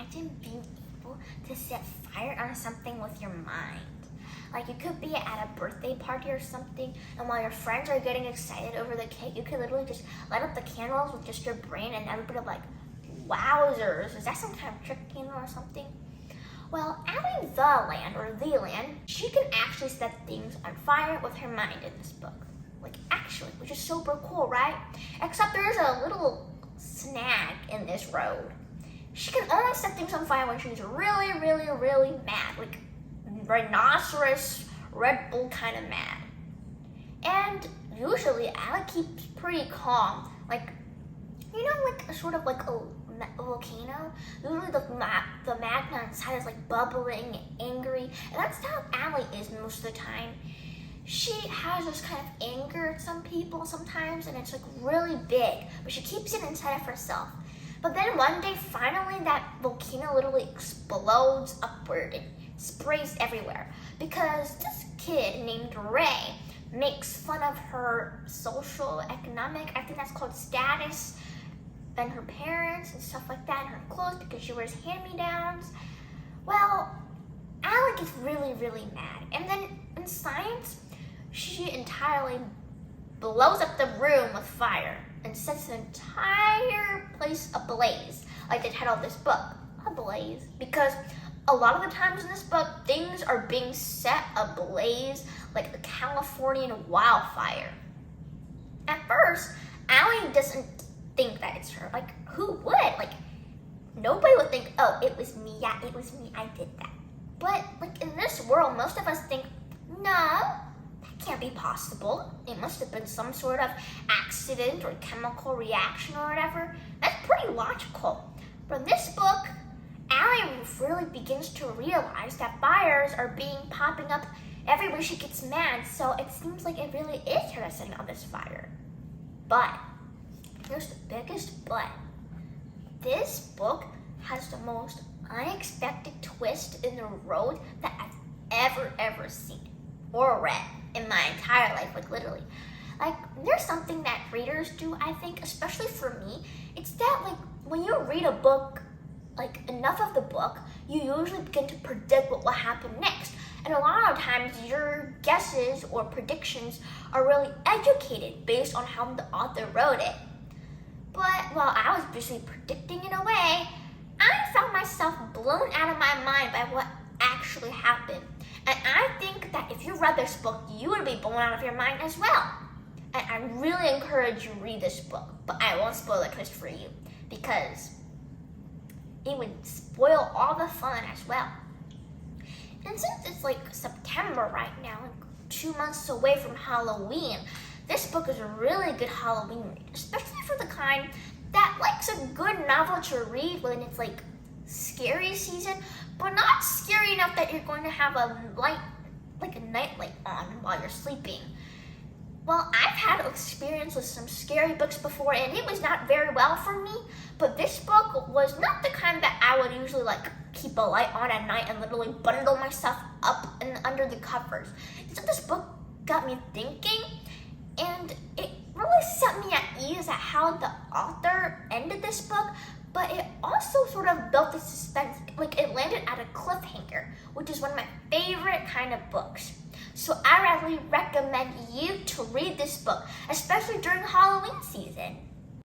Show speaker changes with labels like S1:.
S1: imagine being able to set fire on something with your mind. Like you could be at a birthday party or something, and while your friends are getting excited over the cake, you could literally just light up the candles with just your brain, and everybody will be like, wowzers, is that some kind of trick candle or something? Well, Allie the Land, she can actually set things on fire with her mind in this book. Like actually, which is super cool, right? Except there's a little snag in this road. She can only set things on fire when she's really, really, really mad. Like rhinoceros, Red Bull kind of mad. And usually Allie keeps pretty calm. Like, you know, like a sort of like a volcano. Usually the magma inside is like bubbling, angry, and that's how Allie is most of the time. She has this kind of anger at some people sometimes, and it's like really big, but she keeps it inside of herself. But then one day, finally, that volcano literally explodes upward and sprays everywhere because this kid named Ray makes fun of her social, economic, I think that's called status, and her parents and stuff like that, and her clothes because she wears hand-me-downs. Well, Allie gets really, really mad. And then in science, she entirely blows up the room with fire and sets the entire place ablaze, like the title of this book, Ablaze. Because a lot of the times in this book, things are being set ablaze like a Californian wildfire. At first, Allie doesn't think that it's her. Like, who would? Like, nobody would think, oh, it was me. Yeah, it was me. I did that. But, like, in this world, most of us think, no, that can't be possible. It must have been some sort of accident or chemical reaction or whatever. That's pretty logical. But in this book, Allie really begins to realize that fires are popping up everywhere she gets mad, so it seems like it really is her that's setting on this fire. But here's the biggest but. This book has the most unexpected twist in the road that I've ever seen or read in my entire life, like literally. Like, there's something that readers do, I think, especially for me. It's that, like, when you read a book, like enough of the book, you usually begin to predict what will happen next. And a lot of times your guesses or predictions are really educated based on how the author wrote it. But while I was busy predicting in a way, I found myself blown out of my mind by what actually happened. And I think that if you read this book, you would be blown out of your mind as well. And I really encourage you to read this book, but I won't spoil the twist for you because it would spoil all the fun as well. And since it's like September right now, like 2 months away from Halloween, this book is a really good Halloween read, especially for the kind that likes a good novel to read when it's like scary season, but not scary enough that you're going to have a light, like a nightlight on while you're sleeping. Well, I've had experience with some scary books before, and it was not very well for me, but this book was not the kind that I would usually like keep a light on at night and literally bundle myself up and under the covers. So this book got me thinking, and it really set me at ease at how the author ended this book, but it also sort of built the suspense, like it landed at a cliffhanger, which is one of my favorite kind of books. So I really recommend you to read this book, especially during Halloween season.